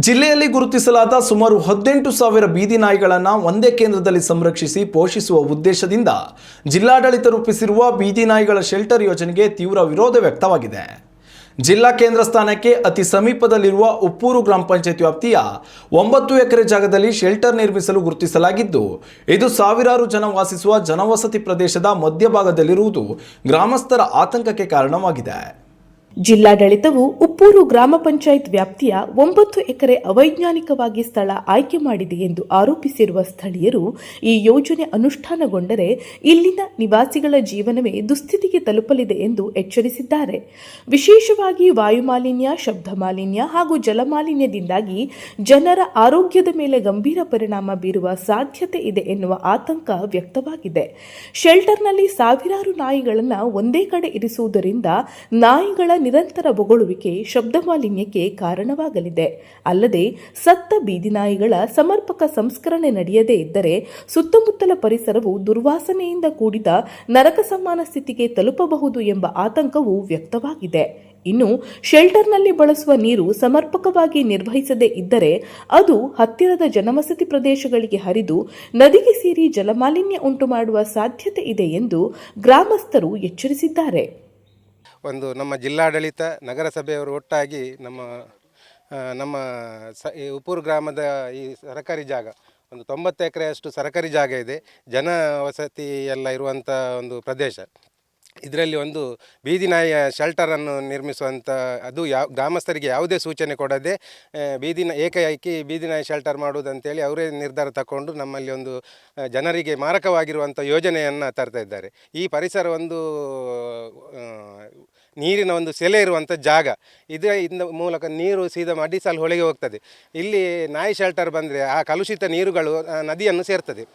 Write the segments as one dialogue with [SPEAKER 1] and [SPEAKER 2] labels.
[SPEAKER 1] ಜಿಲ್ಲೆಯಲ್ಲಿ ಗುರುತಿಸಲಾದ ಸುಮಾರು 18,000 ಬೀದಿ ನಾಯಿಗಳನ್ನು ಒಂದೇ ಕೇಂದ್ರದಲ್ಲಿ ಸಂರಕ್ಷಿಸಿ ಪೋಷಿಸುವ ಉದ್ದೇಶದಿಂದ ಜಿಲ್ಲಾಡಳಿತ ರೂಪಿಸಿರುವ ಬೀದಿ ನಾಯಿಗಳ ಶೆಲ್ಟರ್ ಯೋಜನೆಗೆ ತೀವ್ರ ವಿರೋಧ ವ್ಯಕ್ತವಾಗಿದೆ. ಜಿಲ್ಲಾ ಕೇಂದ್ರ ಸ್ಥಾನಕ್ಕೆ ಅತಿ ಸಮೀಪದಲ್ಲಿರುವ ಉಪ್ಪೂರು ಗ್ರಾಮ ಪಂಚಾಯತ್ ವ್ಯಾಪ್ತಿಯ 9 ಎಕರೆ ಜಾಗದಲ್ಲಿ ಶೆಲ್ಟರ್ ನಿರ್ಮಿಸಲು ಗುರುತಿಸಲಾಗಿದ್ದು, ಇದು ಸಾವಿರಾರು ಜನ ವಾಸಿಸುವ ಜನವಸತಿ ಪ್ರದೇಶದ ಮಧ್ಯಭಾಗದಲ್ಲಿರುವುದು ಗ್ರಾಮಸ್ಥರ ಆತಂಕಕ್ಕೆ ಕಾರಣವಾಗಿದೆ.
[SPEAKER 2] ಜಿಲ್ಲಾಡಳಿತವು ಉಪ್ಪೂರು ಗ್ರಾಮ ಪಂಚಾಯತ್ ವ್ಯಾಪ್ತಿಯ 9 ಎಕರೆ ಅವೈಜ್ಞಾನಿಕವಾಗಿ ಸ್ಥಳ ಆಯ್ಕೆ ಮಾಡಿದೆ ಎಂದು ಆರೋಪಿಸಿರುವ ಸ್ಥಳೀಯರು ಈ ಯೋಜನೆ ಅನುಷ್ಠಾನಗೊಂಡರೆ ಇಲ್ಲಿನ ನಿವಾಸಿಗಳ ಜೀವನವೇ ದುಸ್ಥಿತಿಗೆ ತಲುಪಲಿದೆ ಎಂದು ಎಚ್ಚರಿಸಿದ್ದಾರೆ. ವಿಶೇಷವಾಗಿ ವಾಯುಮಾಲಿನ್ಯ, ಶಬ್ದ ಮಾಲಿನ್ಯ ಹಾಗೂ ಜಲಮಾಲಿನ್ಯದಿಂದಾಗಿ ಜನರ ಆರೋಗ್ಯದ ಮೇಲೆ ಗಂಭೀರ ಪರಿಣಾಮ ಬೀರುವ ಸಾಧ್ಯತೆ ಇದೆ ಎನ್ನುವ ಆತಂಕ ವ್ಯಕ್ತವಾಗಿದೆ. ಶೆಲ್ಟರ್ನಲ್ಲಿ ಸಾವಿರಾರು ನಾಯಿಗಳನ್ನು ಒಂದೇ ಕಡೆ ಇರಿಸುವುದರಿಂದ ನಾಯಿಗಳ ನಿರಂತರ ಬೊಗಳುವಿಕೆ ಶಬ್ದ ಮಾಲಿನ್ಯಕ್ಕೆ ಕಾರಣವಾಗಲಿದೆ. ಅಲ್ಲದೆ ಸತ್ತ ಬೀದಿ ನಾಯಿಗಳ ಸಮರ್ಪಕ ಸಂಸ್ಕರಣೆ ನಡೆಯದೇ ಇದ್ದರೆ ಸುತ್ತಮುತ್ತಲ ಪರಿಸರವು ದುರ್ವಾಸನೆಯಿಂದ ಕೂಡಿದ ನರಕ ಸಮಾನ ಸ್ಥಿತಿಗೆ ತಲುಪಬಹುದು ಎಂಬ ಆತಂಕವೂ ವ್ಯಕ್ತವಾಗಿದೆ. ಇನ್ನು ಶೆಲ್ಟರ್ನಲ್ಲಿ ಬಳಸುವ ನೀರು ಸಮರ್ಪಕವಾಗಿ ನಿರ್ವಹಿಸದೇ ಇದ್ದರೆ ಅದು ಹತ್ತಿರದ ಜನವಸತಿ ಪ್ರದೇಶಗಳಿಗೆ ಹರಿದು ನದಿಗೆ ಸೇರಿ ಜಲಮಾಲಿನ್ಯ ಉಂಟು ಮಾಡುವ ಸಾಧ್ಯತೆ ಇದೆ ಎಂದು ಗ್ರಾಮಸ್ಥರು ಎಚ್ಚರಿಸಿದ್ದಾರೆ.
[SPEAKER 3] ನಮ್ಮ ಜಿಲ್ಲಾಡಳಿತ ನಗರಸಭೆಯವರು ಒಟ್ಟಾಗಿ ನಮ್ಮ ಉಪ್ಪೂರು ಗ್ರಾಮದ ಈ ಸರಕಾರಿ ಜಾಗ ಒಂದು 90 ಎಕರೆಯಷ್ಟು ಸರಕಾರಿ ಜಾಗ ಇದೆ. ಜನವಸತಿ ಎಲ್ಲ ಇರುವಂಥ ಒಂದು ಪ್ರದೇಶ. ಇದರಲ್ಲಿ ಒಂದು ಬೀದಿ ನಾಯಿಯ ಶೆಲ್ಟರನ್ನು ನಿರ್ಮಿಸುವಂಥ ಅದು ಗ್ರಾಮಸ್ಥರಿಗೆ ಯಾವುದೇ ಸೂಚನೆ ಕೊಡದೆ ಏಕಾಏಕಿ ಬೀದಿ ನಾಯಿ ಶೆಲ್ಟರ್ ಮಾಡುವುದಂತೇಳಿ ಅವರೇ ನಿರ್ಧಾರ ತಗೊಂಡು ನಮ್ಮಲ್ಲಿ ಒಂದು ಜನರಿಗೆ ಮಾರಕವಾಗಿರುವಂಥ ಯೋಜನೆಯನ್ನು ತರ್ತಾ ಇದ್ದಾರೆ. ಈ ಪರಿಸರ ಒಂದು ನೀರಿನ ಒಂದು ಸೆಲೆ ಇರುವಂಥ ಜಾಗ. ಇದರ ಮೂಲಕ ನೀರು ಸೀದಾ ಮಡಿಸಾಲು ಹೊಳೆಗೆ ಹೋಗ್ತದೆ. ಇಲ್ಲಿ ನಾಯಿ ಶೆಲ್ಟರ್ ಬಂದರೆ ಆ ಕಲುಷಿತ ನೀರುಗಳು ನದಿಯನ್ನು ಸೇರ್ತದೆ.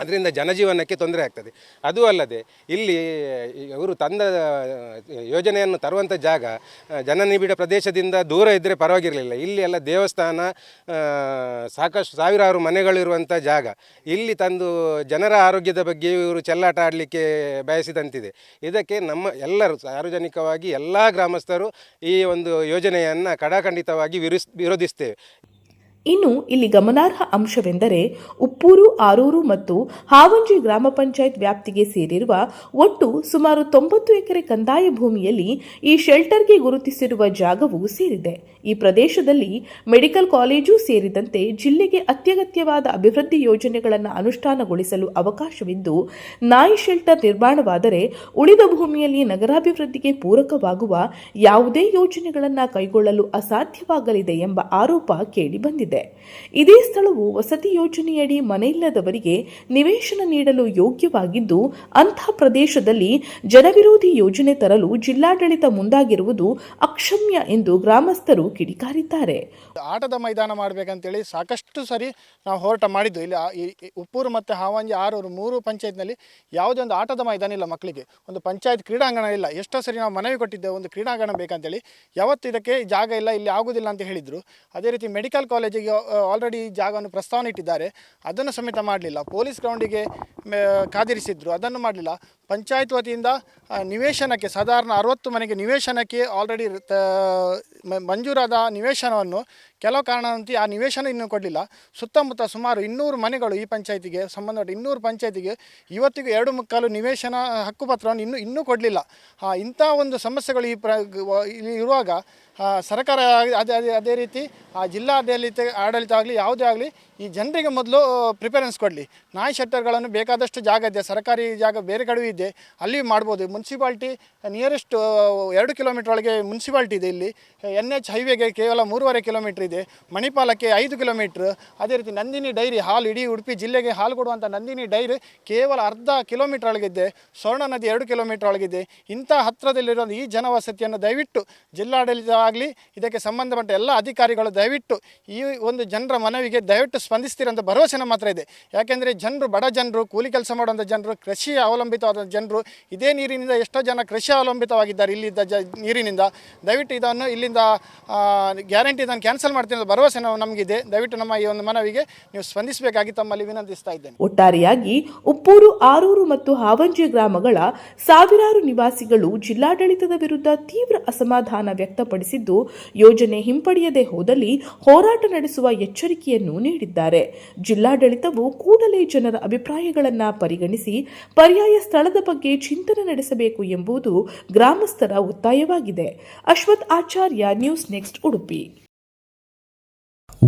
[SPEAKER 3] ಅದರಿಂದ ಜನಜೀವನಕ್ಕೆ ತೊಂದರೆ ಆಗ್ತದೆ. ಅದೂ ಅಲ್ಲದೆ ಇಲ್ಲಿ ಇವರು ತಂದ ಯೋಜನೆಯನ್ನು ತರುವಂಥ ಜಾಗ ಜನನಿಬಿಡ ಪ್ರದೇಶದಿಂದ ದೂರ ಇದ್ದರೆ ಪರವಾಗಿರಲಿಲ್ಲ. ಇಲ್ಲಿ ಎಲ್ಲ ದೇವಸ್ಥಾನ, ಸಾಕಷ್ಟು ಸಾವಿರಾರು ಮನೆಗಳಿರುವಂಥ ಜಾಗ. ಇಲ್ಲಿ ತಂದು ಜನರ ಆರೋಗ್ಯದ ಬಗ್ಗೆ ಇವರು ಚೆಲ್ಲಾಟ ಆಡಲಿಕ್ಕೆ ಬಯಸಿದಂತಿದೆ. ಇದಕ್ಕೆ ನಮ್ಮ ಎಲ್ಲರೂ ಸಾರ್ವಜನಿಕವಾಗಿ ಎಲ್ಲ ಗ್ರಾಮಸ್ಥರು ಈ ಒಂದು ಯೋಜನೆಯನ್ನು ಕಡಾಖಂಡಿತವಾಗಿ ವಿರೋಧಿಸ್ತೇವೆ.
[SPEAKER 2] ಇನ್ನು ಇಲ್ಲಿ ಗಮನಾರ್ಹ ಅಂಶವೆಂದರೆ ಉಪ್ಪೂರು, ಆರೂರು ಮತ್ತು ಹಾವಂಜಿ ಗ್ರಾಮ ಪಂಚಾಯತ್ ವ್ಯಾಪ್ತಿಗೆ ಸೇರಿರುವ ಒಟ್ಟು ಸುಮಾರು 90 ಎಕರೆ ಕಂದಾಯ ಭೂಮಿಯಲ್ಲಿ ಈ ಶೆಲ್ಟರ್ಗೆ ಗುರುತಿಸಿರುವ ಜಾಗವೂ ಸೇರಿದೆ. ಈ ಪ್ರದೇಶದಲ್ಲಿ ಮೆಡಿಕಲ್ ಕಾಲೇಜು ಸೇರಿದಂತೆ ಜಿಲ್ಲೆಗೆ ಅತ್ಯಗತ್ಯವಾದ ಅಭಿವೃದ್ಧಿ ಯೋಜನೆಗಳನ್ನು ಅನುಷ್ಠಾನಗೊಳಿಸಲು ಅವಕಾಶವಿದ್ದು, ನಾಯಿ ಶೆಲ್ಟರ್ ನಿರ್ಮಾಣವಾದರೆ ಉಳಿದ ಭೂಮಿಯಲ್ಲಿ ನಗರಾಭಿವೃದ್ಧಿಗೆ ಪೂರಕವಾಗುವ ಯಾವುದೇ ಯೋಜನೆಗಳನ್ನು ಕೈಗೊಳ್ಳಲು ಅಸಾಧ್ಯವಾಗಲಿದೆ ಎಂಬ ಆರೋಪ ಕೇಳಿಬಂದಿದೆ. ಇದೇ ಸ್ಥಳವು ವಸತಿ ಯೋಜನೆಯಡಿ ಮನೆಯಿಲ್ಲದವರಿಗೆ ನಿವೇಶನ ನೀಡಲು ಯೋಗ್ಯವಾಗಿದ್ದು, ಅಂತಹ ಪ್ರದೇಶದಲ್ಲಿ ಜನವಿರೋಧಿ ಯೋಜನೆ ತರಲು ಜಿಲ್ಲಾಡಳಿತ ಮುಂದಾಗಿರುವುದು ಅಕ್ಷಮ್ಯ ಎಂದು ಗ್ರಾಮಸ್ಥರು ಕಿಡಿಕಾರಿದ್ದಾರೆ.
[SPEAKER 4] ಆಟದ ಮೈದಾನ ಮಾಡಬೇಕಂತೇಳಿ ಸಾಕಷ್ಟು ಸರಿ ನಾವು ಹೋರಾಟ ಮಾಡಿದ್ದು. ಇಲ್ಲಿ ಉಪ್ಪೂರು ಮತ್ತು ಹಾವಂಜಿ, ಆರೂರು 3 ಪಂಚಾಯತ್ನಲ್ಲಿ ಯಾವುದೇ ಒಂದು ಆಟದ ಮೈದಾನ ಇಲ್ಲ. ಮಕ್ಕಳಿಗೆ ಒಂದು ಪಂಚಾಯತ್ ಕ್ರೀಡಾಂಗಣ ಇಲ್ಲ. ಎಷ್ಟೋ ಸರಿ ನಾವು ಮನವಿ ಕೊಟ್ಟಿದ್ದೇವೆ ಒಂದು ಕ್ರೀಡಾಂಗಣ ಬೇಕಂತೇಳಿ. ಯಾವತ್ತು ಇದಕ್ಕೆ ಜಾಗ ಇಲ್ಲ, ಇಲ್ಲಿ ಆಗುವುದಿಲ್ಲ ಅಂತ ಹೇಳಿದರು. ಅದೇ ರೀತಿ ಮೆಡಿಕಲ್ ಕಾಲೇಜಿಗೆ ಆಲ್ರೆಡಿ ಈ ಜಾಗವನ್ನು ಪ್ರಸ್ತಾವನೆ ಇಟ್ಟಿದ್ದಾರೆ, ಅದನ್ನು ಸಮೇತ ಮಾಡಲಿಲ್ಲ. ಪೊಲೀಸ್ ಗ್ರೌಂಡಿಗೆ ಕಾದಿರಿಸಿದ್ರು, ಅದನ್ನು ಮಾಡಲಿಲ್ಲ. ಪಂಚಾಯತ್ ವತಿಯಿಂದ ನಿವೇಶನಕ್ಕೆ ಸಾಧಾರಣ 60 ಮನೆಗೆ ನಿವೇಶನಕ್ಕೆ ಆಲ್ರೆಡಿ ಮಂಜೂರಾದ ನಿವೇಶನವನ್ನು ಕೆಲವು ಕಾರಣವಂತೆ ಆ ನಿವೇಶನ ಇನ್ನೂ ಕೊಡಲಿಲ್ಲ. ಸುತ್ತಮುತ್ತ ಸುಮಾರು 200 ಮನೆಗಳು ಈ ಪಂಚಾಯತಿಗೆ ಸಂಬಂಧಪಟ್ಟ 200 ಪಂಚಾಯತಿಗೆ ಇವತ್ತಿಗೂ 2 ನಿವೇಶನ ಹಕ್ಕುಪತ್ರವನ್ನು ಇನ್ನೂ ಕೊಡಲಿಲ್ಲ. ಇಂಥ ಒಂದು ಸಮಸ್ಯೆಗಳು ಇಲ್ಲಿ ಇರುವಾಗ ಸರ್ಕಾರ ಅದೇ ರೀತಿ ಆ ಜಿಲ್ಲಾ ಆಡಳಿತ ಆಗಲಿ ಯಾವುದೇ ಆಗಲಿ ಈ ಜನರಿಗೆ ಮೊದಲು ಪ್ರಿಫರೆನ್ಸ್ ಕೊಡಲಿ. ನಾಯಿ ಶೆಲ್ಟರ್ಗಳನ್ನು ಬೇಕಾದಷ್ಟು ಜಾಗ ಇದೆ, ಸರ್ಕಾರಿ ಜಾಗ ಬೇರೆ ಕಡೆ ಇದೆ, ಅಲ್ಲಿ ಮಾಡ್ಬೋದು. ಮುನ್ಸಿಪಾಲ್ಟಿ ನಿಯರೆಸ್ಟ್ 2 ಕಿಲೋಮೀಟರ್ ಒಳಗೆ ಮುನ್ಸಿಪಾಲ್ಟಿ ಇದೆ. ಇಲ್ಲಿ NH ಹೈವೇಗೆ ಕೇವಲ 3.5 ಕಿಲೋಮೀಟ್ರ್ ಇದೆ. ಮಣಿಪಾಲಕ್ಕೆ 5 ಕಿಲೋಮೀಟ್ರ್. ಅದೇ ರೀತಿ ನಂದಿನಿ ಡೈರಿ ಹಾಲು, ಇಡೀ ಉಡುಪಿ ಜಿಲ್ಲೆಗೆ ಹಾಲು ಕೊಡುವಂಥ ನಂದಿನಿ ಡೈರಿ ಕೇವಲ ಅರ್ಧ ಕಿಲೋಮೀಟ್ರ್ ಒಳಗಿದೆ. ಸ್ವರ್ಣ ನದಿ 2 ಕಿಲೋಮೀಟ್ರ್ ಒಳಗಿದೆ. ಇಂಥ ಹತ್ತಿರದಲ್ಲಿರೋ ಈ ಜನವಸತಿಯನ್ನು ದಯವಿಟ್ಟು ಜಿಲ್ಲಾಡಳಿತ ಆಗಲಿ ಇದಕ್ಕೆ ಸಂಬಂಧಪಟ್ಟ ಎಲ್ಲ ಅಧಿಕಾರಿಗಳು ದಯವಿಟ್ಟು ಈ ಒಂದು ಜನರ ಮನವಿಗೆ ದಯವಿಟ್ಟು ಸ್ಪಂದಿಸ್ತೀರಂತ ಭರವಸೆ ನಮ್ಮ ಹತ್ರ ಇದೆ. ಯಾಕೆಂದರೆ ಜನರು, ಬಡ ಜನರು, ಕೂಲಿ ಕೆಲಸ ಮಾಡುವಂಥ ಜನರು, ಕೃಷಿ ಅವಲಂಬಿತವಾದ ಜನರು, ಇದೇ ನೀರಿನಿಂದ ಎಷ್ಟೋ ಜನ ಕೃಷಿ ಅವಲಂಬಿತವಾಗಿದ್ದಾರೆ. ಇಲ್ಲಿದ್ದ ನೀರಿನಿಂದ ದಯವಿಟ್ಟು ಇದನ್ನು ಇಲ್ಲಿಂದ ಗ್ಯಾರಂಟಿ ಇದನ್ನು ಕ್ಯಾನ್ಸಲ್ ಮಾಡ್ತೀನಿ ಅಂತ ಭರವಸೆ ನಮಗಿದೆ. ದಯವಿಟ್ಟು ನಮ್ಮ ಈ ಒಂದು ಮನವಿಗೆ ನೀವು ಸ್ಪಂದಿಸಬೇಕಾಗಿ ತಮ್ಮಲ್ಲಿ ವಿನಂತಿಸ್ತಾ ಇದ್ದೇನೆ.
[SPEAKER 2] ಒಟ್ಟಾರೆಯಾಗಿ ಉಪ್ಪೂರು, ಆರೂರು ಮತ್ತು ಹಾವಂಜೆ ಗ್ರಾಮಗಳ ಸಾವಿರಾರು ನಿವಾಸಿಗಳು ಜಿಲ್ಲಾಡಳಿತದ ವಿರುದ್ಧ ತೀವ್ರ ಅಸಮಾಧಾನ ವ್ಯಕ್ತಪಡಿಸಿದ್ದು, ಯೋಜನೆ ಹಿಂಪಡೆಯದೆ ಹೋದಲ್ಲಿ ಹೋರಾಟ ನಡೆಸುವ ಎಚ್ಚರಿಕೆಯನ್ನು ನೀಡಿದ್ದಾರೆ. ಜಿಲ್ಲಾಡಳಿತವು ಕೂಡಲೇ ಜನರ ಅಭಿಪ್ರಾಯಗಳನ್ನು ಪರಿಗಣಿಸಿ ಪರ್ಯಾಯ ಸ್ಥಳದ ಬಗ್ಗೆ ಚಿಂತನೆ ನಡೆಸಬೇಕು ಎಂಬುದು ಗ್ರಾಮಸ್ಥರ ಒತ್ತಾಯವಾಗಿದೆ. Ashwath Acharya, news next, Udupi.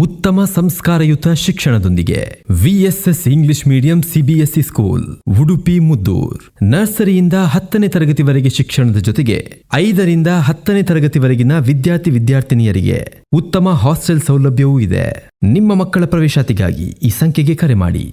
[SPEAKER 5] ಉತ್ತಮ ಸಂಸ್ಕಾರಯುತ ಶಿಕ್ಷಣದೊಂದಿಗೆ VSS English medium CBSE school, Udupi Muddur. ನರ್ಸರಿಯಿಂದ 10ನೇ ತರಗತಿವರೆಗೆ ಶಿಕ್ಷಣದ ಜೊತೆಗೆ 5ರಿಂದ 10ನೇ ತರಗತಿವರೆಗಿನ ವಿದ್ಯಾರ್ಥಿನಿಯರಿಗೆ ಉತ್ತಮ ಹಾಸ್ಟೆಲ್ ಸೌಲಭ್ಯವೂ ಇದೆ. ನಿಮ್ಮ ಮಕ್ಕಳ ಪ್ರವೇಶಾತಿಗಾಗಿ ಈ ಸಂಖ್ಯೆಗೆ ಕರೆ ಮಾಡಿ.